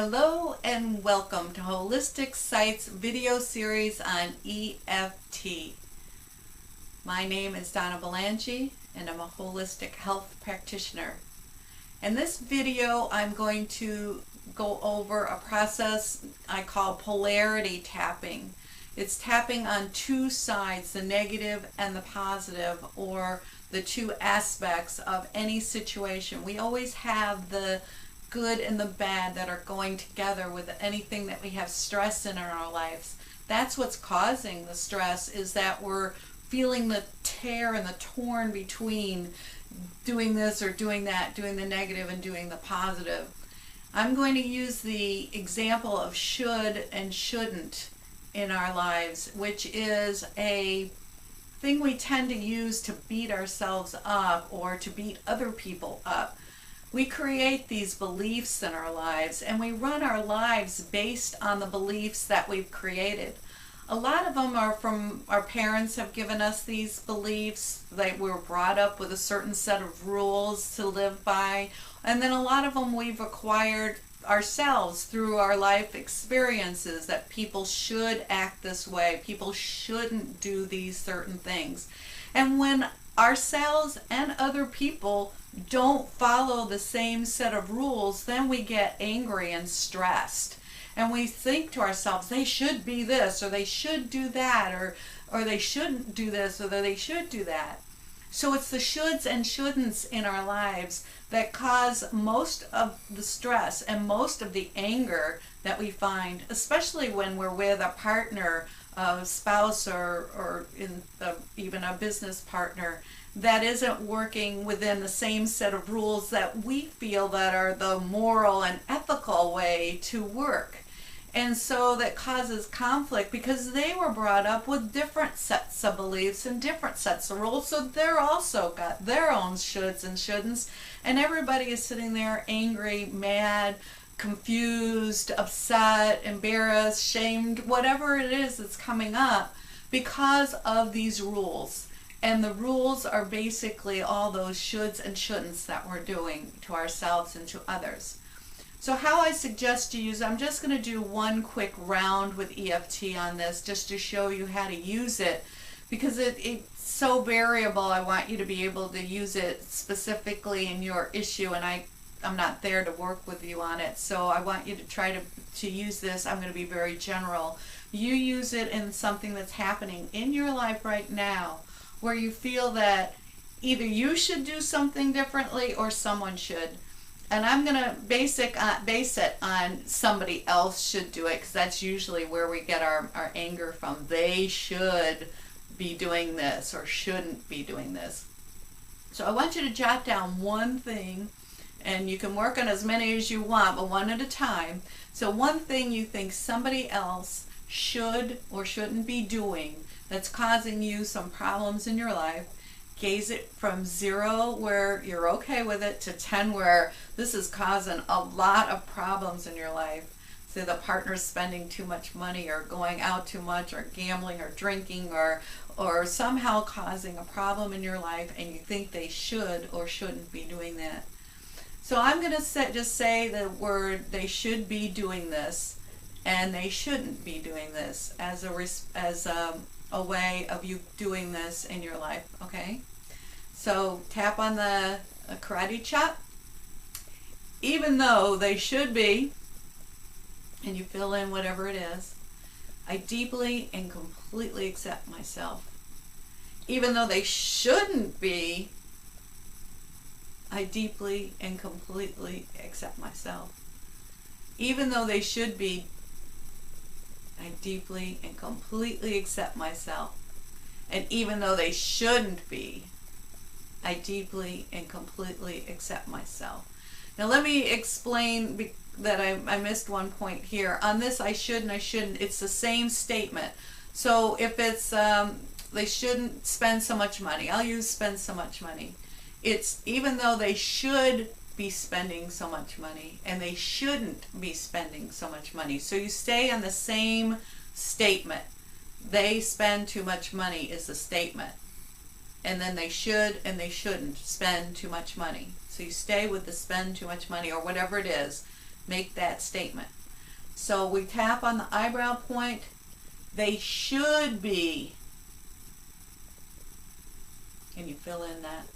Hello and welcome to Holistic Sight's video series on EFT. My name is Dona Bilangi and I'm a holistic health practitioner. In this video I'm going to go over a process I call polarity tapping. It's tapping on two sides, the negative and the positive, or the two aspects of any situation. We always have the good and the bad that are going together with anything that we have stress in our lives. That's what's causing the stress, is that we're feeling the tear and the torn between doing this or doing that, doing the negative and doing the positive. I'm going to use the example of should and shouldn't in our lives, which is a thing we tend to use to beat ourselves up or to beat other people up. We create these beliefs in our lives, and we run our lives based on the beliefs that we've created. A lot of them are from our parents have given us these beliefs. They were brought up with a certain set of rules to live by, and then a lot of them we've acquired ourselves through our life experiences, that people should act this way, people shouldn't do these certain things. And when ourselves and other people don't follow the same set of rules, then we get angry and stressed. And we think to ourselves, they should be this, or they should do that, or they shouldn't do this, or they should do that. So it's the shoulds and shouldn'ts in our lives that cause most of the stress and most of the anger that we find, especially when we're with a partner, a spouse, or even a business partner that isn't working within the same set of rules that we feel that are the moral and ethical way to work. And so that causes conflict because they were brought up with different sets of beliefs and different sets of rules, so they're also got their own shoulds and shouldn'ts, and everybody is sitting there angry, mad, confused, upset, embarrassed, shamed, whatever it is that's coming up because of these rules. And the rules are basically all those shoulds and shouldn'ts that we're doing to ourselves and to others. So how I suggest you use, I'm just going to do one quick round with EFT on this just to show you how to use it, because it's so variable. I want you to be able to use it specifically in your issue, and I'm not there to work with you on it, so I want you to try to use this. I'm going to be very general. You use it in something that's happening in your life right now where you feel that either you should do something differently or someone should. And I'm going to base it on somebody else should do it, because that's usually where we get our anger from. They should be doing this or shouldn't be doing this. So I want you to jot down one thing, and you can work on as many as you want, but one at a time. So one thing you think somebody else should or shouldn't be doing that's causing you some problems in your life. Gaze it from 0, where you're okay with it, to 10, where this is causing a lot of problems in your life. Say the partner's spending too much money, or going out too much, or gambling, or drinking, or somehow causing a problem in your life, and you think they should or shouldn't be doing that. So I'm going to just say the word they should be doing this and they shouldn't be doing this as a way of you doing this in your life, okay? So tap on the karate chop. Even though they should be, and you fill in whatever it is, I deeply and completely accept myself. Even though they shouldn't be, I deeply and completely accept myself. Even though they should be, I deeply and completely accept myself. And even though they shouldn't be, I deeply and completely accept myself. Now let me explain that I missed one point here. On this I should and I shouldn't, it's the same statement. So if it's they shouldn't spend so much money, I'll use spend so much money. It's even though they should be spending so much money, and they shouldn't be spending so much money. So you stay on the same statement. They spend too much money is the statement. And then they should and they shouldn't spend too much money. So you stay with the spend too much money, or whatever it is. make that statement. So we tap on the eyebrow point. They should be, and you fill in that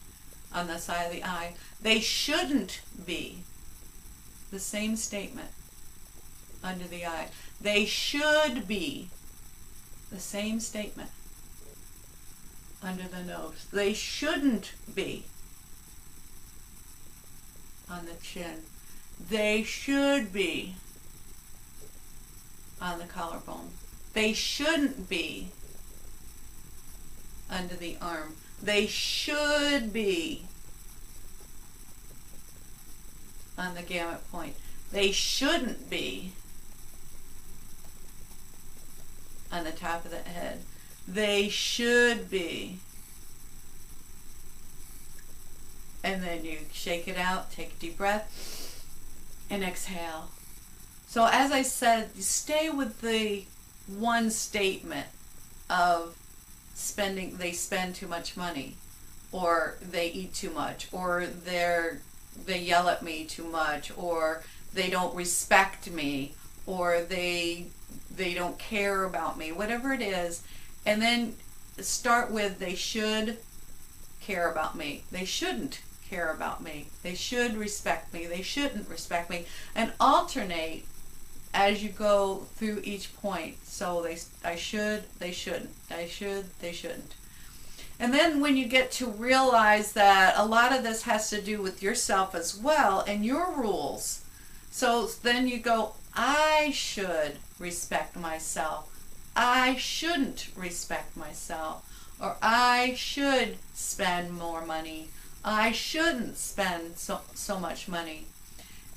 on the side of the eye. They shouldn't be. The same statement under the eye. They should be. The same statement under the nose. They shouldn't be. On the chin. They should be. On the collarbone. They shouldn't be. Under the arm. They should be. On the gamut point. They shouldn't be. On the top of the head. They should be. And then you shake it out, take a deep breath, and exhale. So as I said, you stay with the one statement of they spend too much money, or they eat too much, or they yell at me too much, or they don't respect me, or they don't care about me, whatever it is. And then start with they should care about me. They shouldn't care about me. They should respect me. They shouldn't respect me. And alternate as you go through each point. So I should, they shouldn't. I should, they shouldn't. And then when you get to realize that a lot of this has to do with yourself as well and your rules. So then you go, I should respect myself. I shouldn't respect myself. Or I should spend more money. I shouldn't spend so much money.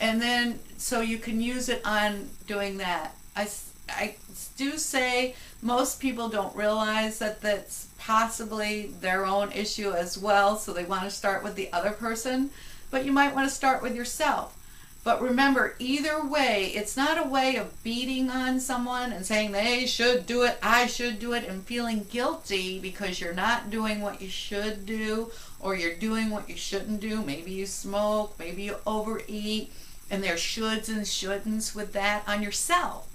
And then, so you can use it on doing that. I do say most people don't realize that that's possibly their own issue as well, so they want to start with the other person, but you might want to start with yourself. But remember, either way, it's not a way of beating on someone and saying they should do it, I should do it, and feeling guilty because you're not doing what you should do, or you're doing what you shouldn't do. Maybe you smoke, maybe you overeat, and there's shoulds and shouldn'ts with that on yourself.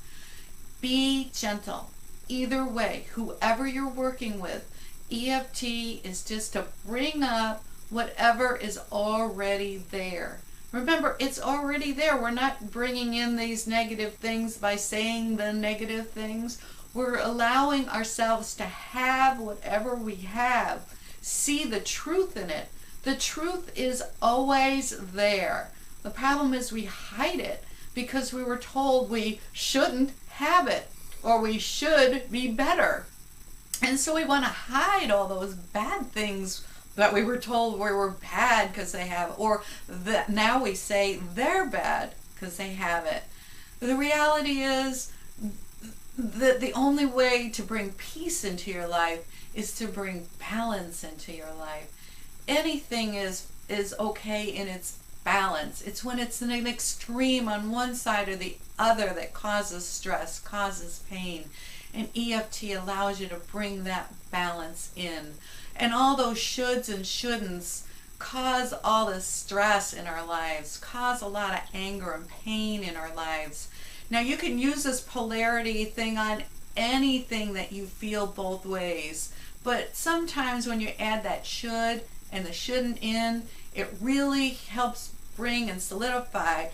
Be gentle. Either way, whoever you're working with, EFT is just to bring up whatever is already there. Remember, it's already there. We're not bringing in these negative things by saying the negative things. We're allowing ourselves to have whatever we have. See the truth in it. The truth is always there. The problem is we hide it because we were told we shouldn't have it, or we should be better. And so we want to hide all those bad things that we were told were bad because they have, or that now we say they're bad because they have it. The reality is that the only way to bring peace into your life is to bring balance into your life. Anything is okay in its balance. It's when it's in an extreme on one side or the other that causes stress, causes pain. And EFT allows you to bring that balance in. And all those shoulds and shouldn'ts cause all this stress in our lives, cause a lot of anger and pain in our lives. Now you can use this polarity thing on anything that you feel both ways. But sometimes when you add that should and the shouldn't in, it really helps bring and solidify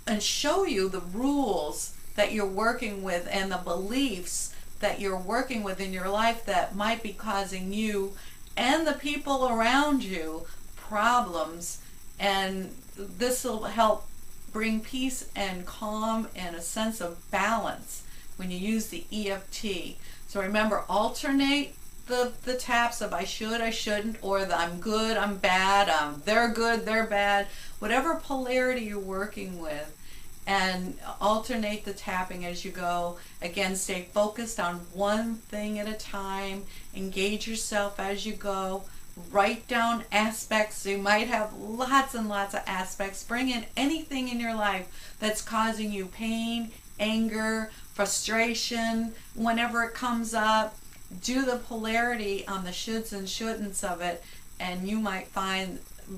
and show you the rules that you're working with and the beliefs that you're working with in your life that might be causing you and the people around you problems. And this will help bring peace and calm and a sense of balance when you use the EFT. So remember, alternate the taps of I should, I shouldn't, or the I'm good, I'm bad, they're good, they're bad, whatever polarity you're working with, and alternate the tapping as you go. Again, stay focused on one thing at a time, engage yourself as you go, write down aspects. You might have lots and lots of aspects. Bring in anything in your life that's causing you pain, anger, frustration. Whenever it comes up, do the polarity on the shoulds and shouldn'ts of it, and you might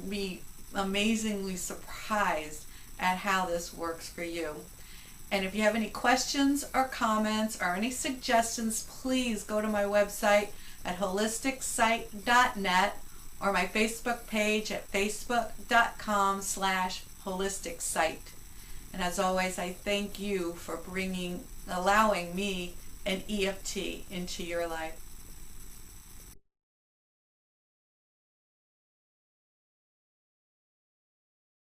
be amazingly surprised at how this works for you. And if you have any questions or comments or any suggestions, please go to my website at holisticsite.net or my Facebook page at facebook.com/holisticsite. And as always, I thank you for allowing me an EFT into your life.